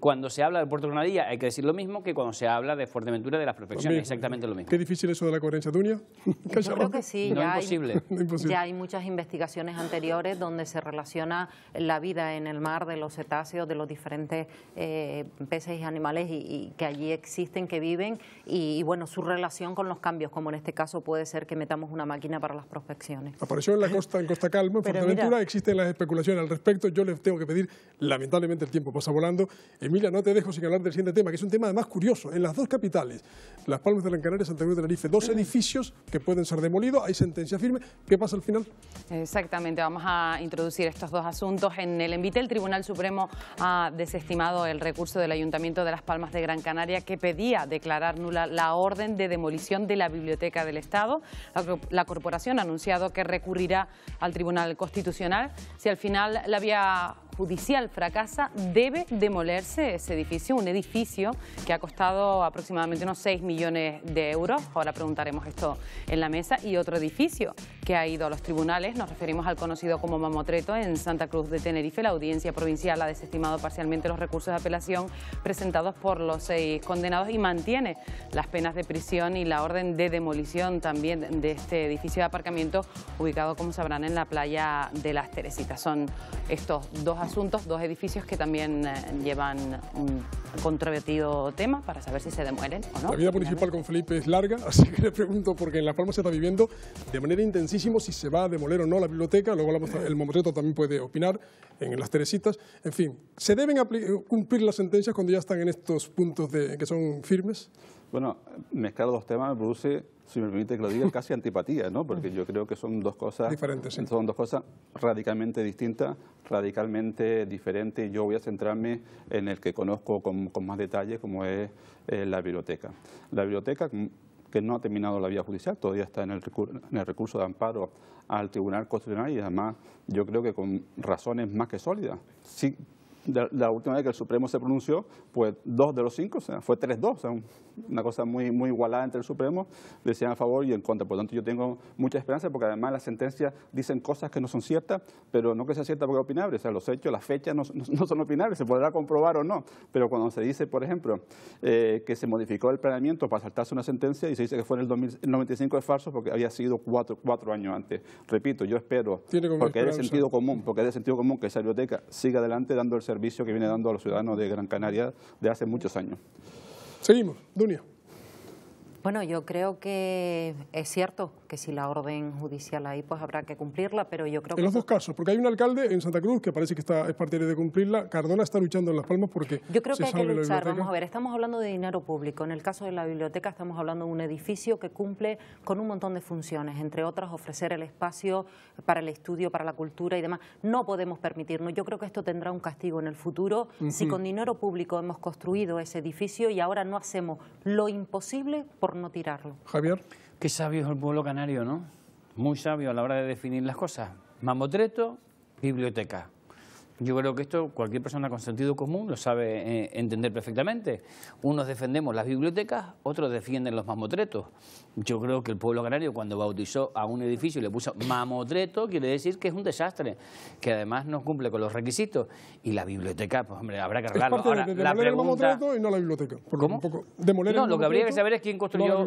Cuando se habla del puerto de Granadilla hay que decir lo mismo que cuando se habla de Fuerteventura y de las prospecciones, exactamente lo mismo. Qué difícil eso de la coherencia, Dunia. Yo creo que sí, no, imposible. Ya hay muchas investigaciones anteriores donde se relaciona la vida en el mar de los cetáceos, de los diferentes peces y animales y que allí existen, que viven, y bueno, su relación con los cambios, como en este caso puede ser que metamos una máquina para las prospecciones. Apareció en Costa Calma, en Fuerteventura, existen las especulaciones al respecto. Yo les tengo que pedir, lamentablemente el tiempo pasa volando. Emilia, no te dejo sin hablar del siguiente tema, que es un tema además curioso. En las dos capitales, Las Palmas de Gran Canaria y Santa Cruz de Tenerife, dos edificios que pueden ser demolidos, hay sentencia firme. ¿Qué pasa al final? Exactamente, vamos a introducir estos dos asuntos. En el envite, el Tribunal Supremo ha desestimado el recurso del Ayuntamiento de Las Palmas de Gran Canaria que pedía declarar nula la orden de demolición de la Biblioteca del Estado. La corporación ha anunciado que recurrirá al Tribunal Constitucional. Si al final la vía judicial fracasa, debe demolerse ese edificio, un edificio que ha costado aproximadamente unos 6 millones de euros. Ahora preguntaremos esto en la mesa. Y otro edificio que ha ido a los tribunales, nos referimos al conocido como Mamotreto en Santa Cruz de Tenerife. La Audiencia Provincial ha desestimado parcialmente los recursos de apelación presentados por los 6 condenados y mantiene las penas de prisión y la orden de demolición también de este edificio de aparcamiento ubicado, como sabrán, en la playa de Las Teresitas. Son estos dos asuntos, dos edificios que también llevan un controvertido tema para saber si se demuelen o no. La vida municipal con Felipe es larga, así que le pregunto, porque en Las Palmas se está viviendo de manera intensísima si se va a demoler o no la biblioteca. Luego el Mamotreto también puede opinar en Las Teresitas. En fin, ¿se deben cumplir las sentencias cuando ya están en estos puntos que son firmes? Bueno, mezclar dos temas me produce, si me permite que lo diga, casi antipatía, ¿no? Porque yo creo que son dos cosas diferentes, sí. Son dos cosas radicalmente distintas, radicalmente diferentes. Yo voy a centrarme en el que conozco con más detalle, como es la biblioteca. La biblioteca, que no ha terminado la vía judicial, todavía está en el recurso de amparo al Tribunal Constitucional y además yo creo que con razones más que sólidas. Sí, la última vez que el Supremo se pronunció, pues 2 de los 5, o sea, fue 3-2, o sea, una cosa muy igualada entre el Supremo, decían a favor y en contra. Por lo tanto, yo tengo mucha esperanza porque además las sentencias dicen cosas que no son ciertas, pero no que sea cierta porque es opinable, o sea, los hechos, las fechas no son opinables, se podrá comprobar o no, pero cuando se dice, por ejemplo, que se modificó el planeamiento para saltarse una sentencia y se dice que fue en el 95 es falso porque había sido 4 años antes. Repito, yo espero, porque es de sentido común, que esa biblioteca siga adelante dando el servicio que viene dando a los ciudadanos de Gran Canaria de hace muchos años. Seguimos, Dunia. Bueno, yo creo que es cierto que si la orden judicial hay, pues habrá que cumplirla, pero yo creo que... En los dos casos, porque hay un alcalde en Santa Cruz que parece que es partidario de cumplirla. Cardona está luchando en Las Palmas porque... Yo creo que hay que luchar. Vamos a ver, estamos hablando de dinero público. En el caso de la biblioteca estamos hablando de un edificio que cumple con un montón de funciones, entre otras ofrecer el espacio para el estudio, para la cultura y demás. No podemos permitirnos. Yo creo que esto tendrá un castigo en el futuro si con dinero público hemos construido ese edificio y ahora no hacemos lo imposible por no tirarlo. Javier. Qué sabio es el pueblo canario, ¿no? Muy sabio a la hora de definir las cosas. Mamotreto, biblioteca. Yo creo que esto cualquier persona con sentido común lo sabe entender perfectamente. Unos defendemos las bibliotecas, otros defienden los mamotretos. Yo creo que el pueblo canario, cuando bautizó a un edificio y le puso mamotreto, quiere decir que es un desastre, que además no cumple con los requisitos. Y la biblioteca, pues hombre, habrá que arreglarlo. Ahora, la pregunta... el mamotreto y no la biblioteca. ¿Cómo? Un poco demoler no, lo que habría que saber es quién construyó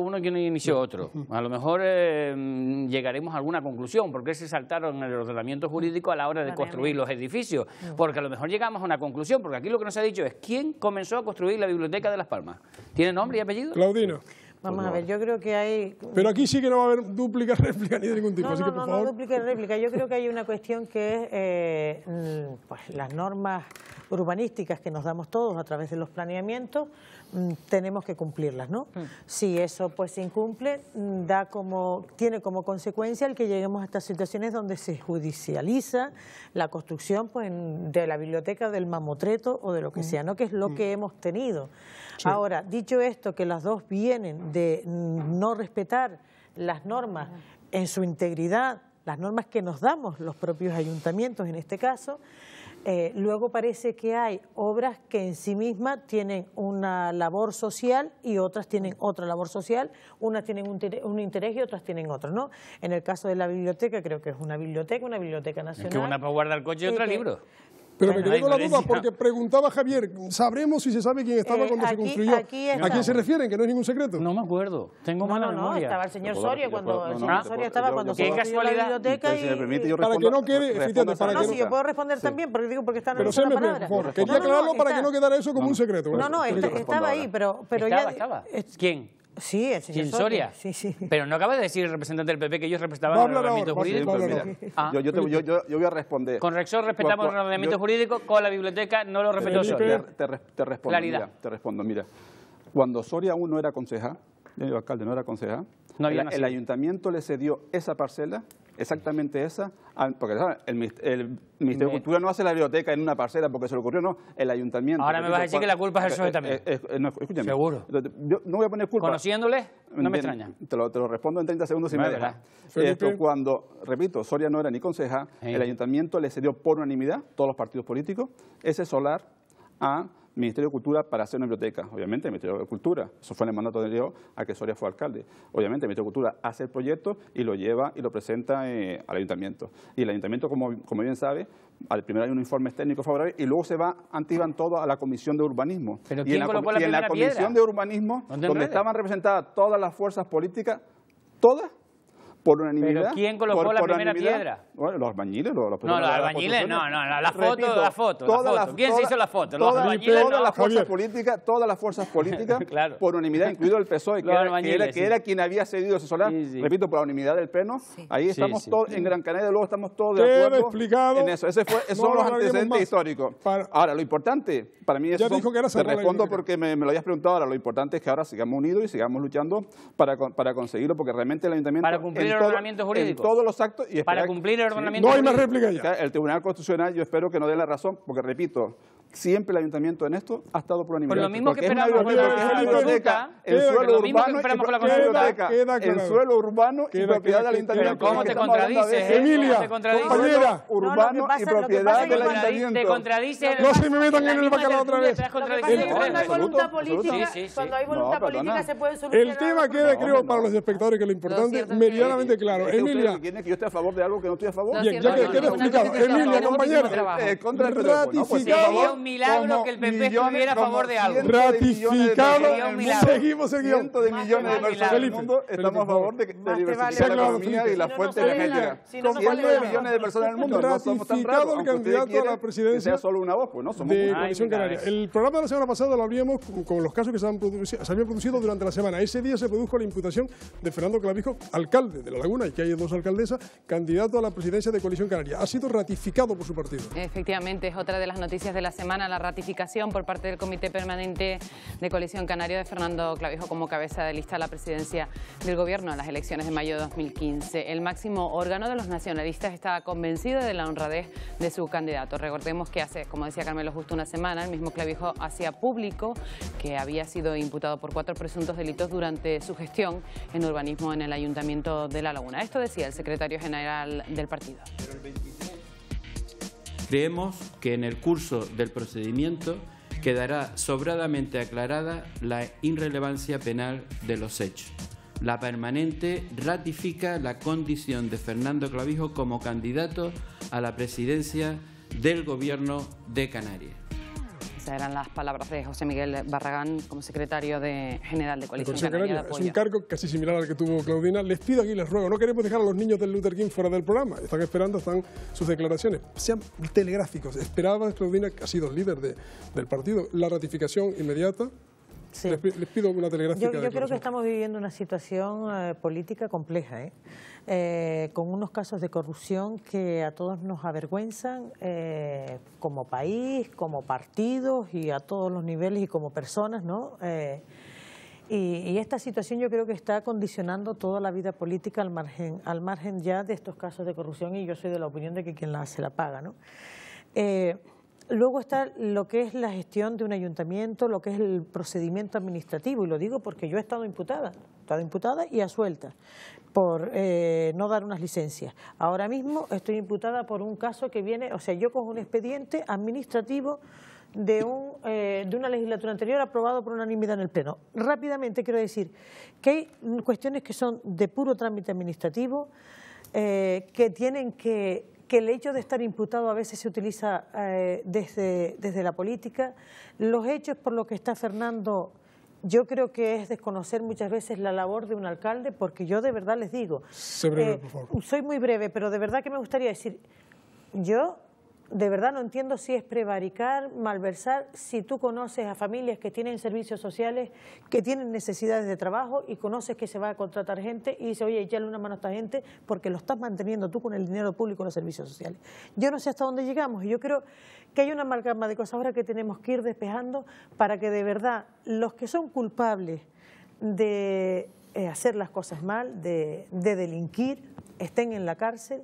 uno y quién inició otro. A lo mejor llegaremos a alguna conclusión, porque se saltaron en el ordenamiento jurídico a la hora de construir los edificios, porque a lo mejor llegamos a una conclusión, porque aquí lo que nos ha dicho es quién comenzó a construir la biblioteca de Las Palmas. ¿Tiene nombre y apellido? Claudina. Vamos a ver, yo creo que hay... Pero aquí sí que no va a haber dúplica réplica ni de ningún tipo, así que por favor... No, dúplica réplica. Yo creo que hay una cuestión que es pues, las normas urbanísticas que nos damos todos a través de los planeamientos, tenemos que cumplirlas, ¿no? Si eso pues se incumple, tiene como consecuencia el que lleguemos a estas situaciones donde se judicializa la construcción pues, de la biblioteca del mamotreto o de lo que sea, ¿no? Que es lo que hemos tenido. Sí. Ahora, dicho esto, que las dos vienen de no respetar las normas en su integridad, las normas que nos damos los propios ayuntamientos en este caso, luego parece que hay obras que en sí mismas tienen una labor social y otras tienen otra labor social, unas tienen un interés y otras tienen otro, ¿no? En el caso de la biblioteca, creo que es una biblioteca nacional. Es que una para guardar el coche y otra libro. Pero me quedé con la duda porque preguntaba Javier, ¿sabremos si se sabe quién estaba cuando se construyó? ¿A quién se refieren? Que no es ningún secreto. No me acuerdo, tengo mala memoria. No, estaba el señor Soria cuando el señor Soria estaba cuando se construyó la biblioteca y... Para que no quede, fíjate, para que no... si yo puedo responder también, porque digo porque está en la palabra. Quería aclararlo para que no quedara eso como un secreto. No, estaba ahí, pero ya... ¿Estaba? ¿Quién? Sí, el señor Soria. Sí, sí. Pero no acaba de decir el representante del PP que ellos respetaban el ordenamiento jurídico. Yo voy a responder. Con Rexol respetamos el ordenamiento jurídico, con la biblioteca no lo respetó Soria. Te respondo, mira. Cuando Soria aún no era concejal, el alcalde no era concejal, el ayuntamiento le cedió esa parcela, exactamente esa, porque el Ministerio de Cultura no hace la biblioteca en una parcela porque se le ocurrió, no, el ayuntamiento. Ahora me vas a decir que la culpa es el PSOE también. No, escúchame. Seguro. Yo no voy a poner culpa. Conociéndole, no me extraña. Te lo respondo en 30 segundos si me dejas. Cuando, repito, Soria no era ni concejal, el ayuntamiento le cedió por unanimidad, todos los partidos políticos, ese solar a Ministerio de Cultura para hacer una biblioteca. Obviamente el Ministerio de Cultura, eso fue en el mandato de Leo a que Soria fue alcalde. Obviamente el Ministerio de Cultura hace el proyecto y lo lleva y lo presenta al ayuntamiento. Y el ayuntamiento, como bien sabe, al primero hay unos informes técnicos favorables y luego se activan todo a la Comisión de Urbanismo. ¿Pero y en la Comisión de Urbanismo, donde estaban representadas todas las fuerzas políticas, todas, por unanimidad. ¿Pero quién colocó la primera piedra? Bueno, los albañiles. No, los albañiles no, la foto. ¿Quién se hizo la foto? Los albañiles todas las fuerzas políticas, claro. Por unanimidad, incluido el PSOE, que era quien había cedido ese solar, repito, por la unanimidad del Pleno. Ahí estamos todos, en Gran Canaria, luego estamos todos de acuerdo en eso. Esos son los antecedentes históricos. Ahora, lo importante, para mí, eso te respondo porque me lo habías preguntado ahora, lo importante es que ahora sigamos unidos y sigamos luchando para conseguirlo, porque realmente el ayuntamiento... Para cumplir el ordenamiento jurídico. En todos los actos y para cumplir el ordenamiento jurídico. No hay más réplica ya. El Tribunal Constitucional yo espero que nos dé la razón, porque repito, siempre el ayuntamiento en esto ha estado por unanimidad. Por lo mismo que esperamos con la biblioteca, en suelo urbano y propiedad del ayuntamiento. Pero ¿cómo te contradices? Emilia, compañera, urbano y propiedad del ayuntamiento. Te contradices. No se me metan en el bacalao otra vez. Cuando hay voluntad política se puede solucionar. El tema queda, creo, para los espectadores que es lo importante, medianamente claro. Emilia. ¿Quiere que yo esté a favor de algo que no estoy a favor? Bien, ya queda explicado. Emilia, compañera. Sería un milagro que el PP estuviera a favor de algo. Ratificado. Seguimos el guión. Cientos de millones de personas del mundo estamos a favor de diversificar la economía y la fuente energética. Cientos de millones de personas del mundo. No somos tan raros. El candidato a la presidencia sea solo una voz, pues no somos de Coalición Canaria. El programa de la semana pasada lo abríamos con los casos que se habían producido durante la semana. Ese día se produjo la imputación de Fernando Clavijo, alcalde de La Laguna, y que hay dos alcaldesas, candidato a la presidencia de Coalición Canaria. Ha sido ratificado por su partido. Efectivamente, es otra de las noticias de la semana, la ratificación por parte del Comité Permanente de Coalición Canaria de Fernando Clavijo como cabeza de lista a la presidencia del Gobierno en las elecciones de mayo de 2015. El máximo órgano de los nacionalistas está convencido de la honradez de su candidato. Recordemos que hace, como decía Carmelo, justo una semana, el mismo Clavijo hacía público que había sido imputado por 4 presuntos delitos durante su gestión en urbanismo en el Ayuntamiento de La Laguna. Esto decía el secretario general del partido. Creemos que en el curso del procedimiento quedará sobradamente aclarada la irrelevancia penal de los hechos. La permanente ratifica la condición de Fernando Clavijo como candidato a la presidencia del Gobierno de Canarias. Esas eran las palabras de José Miguel Barragán como secretario general de Coalición Canaria de Apoyo. Es un cargo casi similar al que tuvo Claudina. Les pido aquí, les ruego, no queremos dejar a los niños del Luther King fuera del programa. Están esperando, están sus declaraciones. Sean telegráficos. Esperaba Claudina, que ha sido el líder del partido, la ratificación inmediata. Sí. Les pido una telegráfica. Yo creo que estamos viviendo una situación política compleja, con unos casos de corrupción que a todos nos avergüenzan como país, como partidos y a todos los niveles y como personas, ¿no? Y esta situación yo creo que está condicionando toda la vida política al margen ya de estos casos de corrupción, y yo soy de la opinión de que quien la hace la paga, ¿no? Luego está lo que es la gestión de un ayuntamiento, lo que es el procedimiento administrativo, y lo digo porque yo he estado imputada y a suelta por no dar unas licencias. Ahora mismo estoy imputada por un caso que viene, o sea, yo cojo un expediente administrativo de una legislatura anterior aprobado por unanimidad en el Pleno. Rápidamente quiero decir que hay cuestiones que son de puro trámite administrativo, que tienen que el hecho de estar imputado a veces se utiliza desde la política. Los hechos por los que está Fernando, yo creo que es desconocer muchas veces la labor de un alcalde, porque yo de verdad les digo, sé breve, por favor. Soy muy breve, pero de verdad que me gustaría decir, yo de verdad no entiendo si es prevaricar, malversar, si tú conoces a familias que tienen servicios sociales, que tienen necesidades de trabajo y conoces que se va a contratar gente y dices, oye, échale una mano a esta gente porque lo estás manteniendo tú con el dinero público en los servicios sociales. Yo no sé hasta dónde llegamos y yo creo que hay una amalgama de cosas ahora que tenemos que ir despejando para que de verdad los que son culpables de hacer las cosas mal, de delinquir, estén en la cárcel,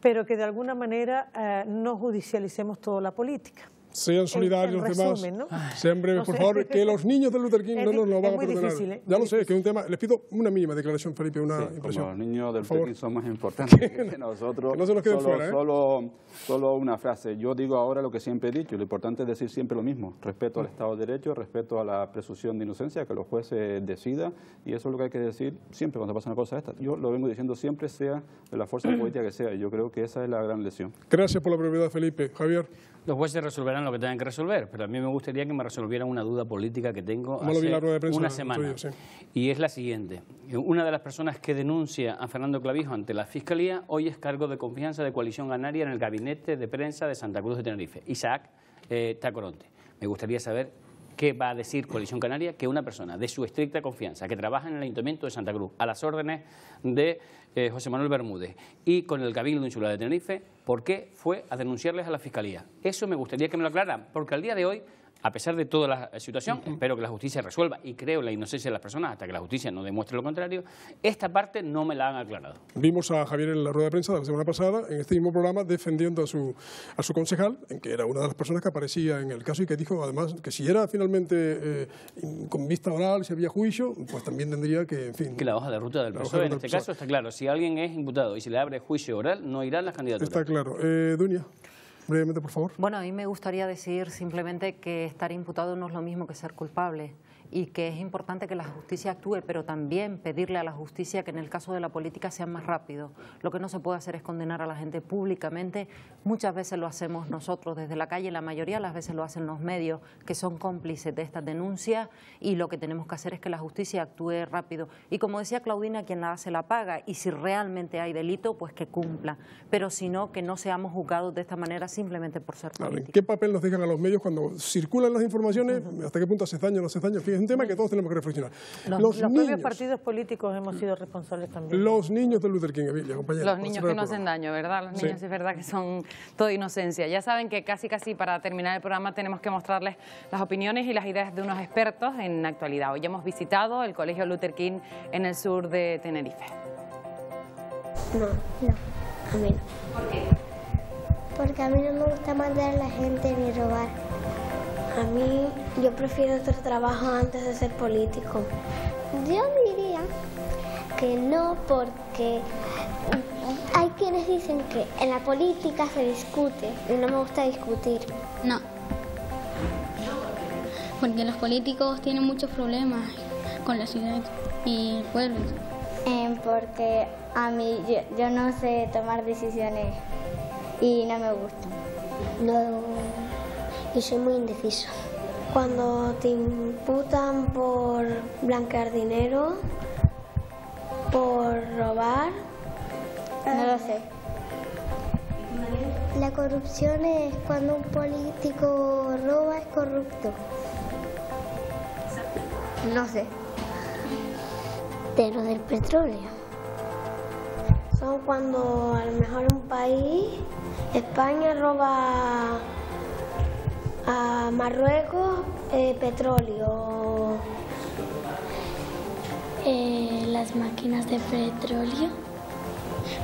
pero que de alguna manera no judicialicemos toda la política. Sean solidarios los demás, ¿no? Sean breves, por favor, que los niños del Luther King no nos lo van a perdonar. Difícil, ya lo sé, que es un tema. Les pido una mínima declaración, Felipe, una impresión. Como los niños del Luther King son más importantes que nosotros. Que no se nos queden fuera, solo una frase. Yo digo ahora lo que siempre he dicho. Lo importante es decir siempre lo mismo. Respeto al Estado de Derecho, respeto a la presunción de inocencia, que los jueces decidan. Y eso es lo que hay que decir siempre cuando pasa una cosa esta. Yo lo vengo diciendo siempre, sea de la fuerza política que sea. Y yo creo que esa es la gran lección. Gracias por la brevedad, Felipe. Javier. Los jueces resolverán lo que tengan que resolver, pero a mí me gustaría que me resolvieran una duda política que tengo hace una semana. Y es la siguiente. Una de las personas que denuncia a Fernando Clavijo ante la Fiscalía hoy es cargo de confianza de Coalición Canaria en el gabinete de prensa de Santa Cruz de Tenerife, Isaac Tacoronte. Me gustaría saber qué va a decir Coalición Canaria que una persona de su estricta confianza, que trabaja en el Ayuntamiento de Santa Cruz, a las órdenes de José Manuel Bermúdez y con el Cabildo Insular de Tenerife, ¿por qué fue a denunciarles a la Fiscalía? Eso me gustaría que me lo aclararan, porque al día de hoy, a pesar de toda la situación, espero que la justicia resuelva y creo en la inocencia de las personas hasta que la justicia no demuestre lo contrario, esta parte no me la han aclarado. Vimos a Javier en la rueda de prensa de la semana pasada, en este mismo programa, defendiendo a su concejal, en que era una de las personas que aparecía en el caso y que dijo además que si era finalmente con vista oral, si había juicio, pues también tendría que, en fin... Que la hoja de ruta del PSOE en este caso está claro. Si alguien es imputado y se le abre juicio oral, no irán las candidaturas. Está claro. Dunia. Brevemente, por favor. Bueno, a mí me gustaría decir simplemente que estar imputado no es lo mismo que ser culpable y que es importante que la justicia actúe, pero también pedirle a la justicia que en el caso de la política sea más rápido. Lo que no se puede hacer es condenar a la gente públicamente. Muchas veces lo hacemos nosotros desde la calle, la mayoría de las veces lo hacen los medios, que son cómplices de estas denuncias, y lo que tenemos que hacer es que la justicia actúe rápido. Y como decía Claudina, quien la hace la paga, y si realmente hay delito, pues que cumpla. Pero si no, que no seamos juzgados de esta manera simplemente por ser políticos. ¿Qué papel nos dejan a los medios cuando circulan las informaciones? ¿Hasta qué punto hace daño o no hace daño? Es un tema que todos tenemos que reflexionar. Los propios partidos políticos hemos sido responsables también. Los niños del Luther King, Emilia, compañera. Los niños que no hacen daño, ¿verdad? Los niños es verdad que son toda inocencia. Ya saben que casi para terminar el programa tenemos que mostrarles las opiniones y las ideas de unos expertos en actualidad. Hoy hemos visitado el Colegio Luther King en el sur de Tenerife. No, a mí no. ¿Por qué? Porque a mí no me gusta mandar a la gente ni robar. A mí, yo prefiero otro trabajo antes de ser político. Yo diría que no, porque hay quienes dicen que en la política se discute y no me gusta discutir. No, porque los políticos tienen muchos problemas con la ciudad y el pueblo. Porque a mí yo no sé tomar decisiones y no me gustan. No, yo soy muy indeciso. Cuando te imputan por blanquear dinero, por robar, no lo sé. La corrupción es cuando un político roba, es corrupto. No sé. De lo del petróleo. Son cuando a lo mejor un país, España roba a Marruecos petróleo. Las máquinas de petróleo.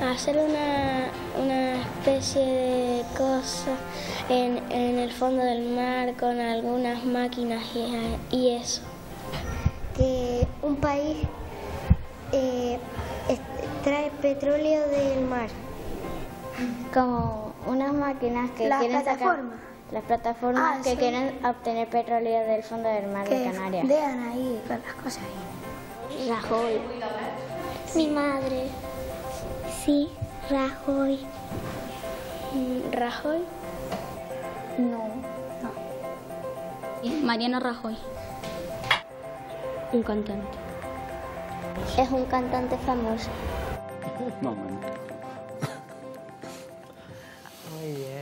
Hacer una especie de cosa en el fondo del mar con algunas máquinas y eso. Que un país trae petróleo del mar. Como unas máquinas que quieren sacar... Las plataformas que quieren obtener petróleo del fondo del mar de Canarias. Dejan ahí con las cosas ahí. Rajoy. Mi madre. Sí, Rajoy. ¿Rajoy? No. Mariano Rajoy. Un cantante. Es un cantante famoso. No, bueno. Muy bien.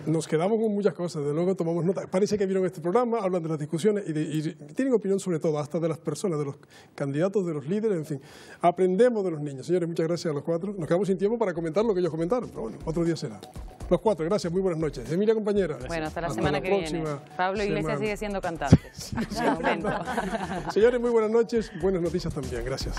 Nos quedamos con muchas cosas, de luego tomamos nota. Parece que vieron este programa, hablan de las discusiones y tienen opinión sobre todo, hasta de las personas, de los candidatos, de los líderes, en fin. Aprendemos de los niños. Señores, muchas gracias a los cuatro. Nos quedamos sin tiempo para comentar lo que ellos comentaron, pero bueno, otro día será. Los cuatro, gracias, muy buenas noches. Emilia, compañera. Bueno, hasta la semana que viene. Pablo Iglesias sigue siendo cantante. Señores, muy buenas noches, buenas noticias también. Gracias.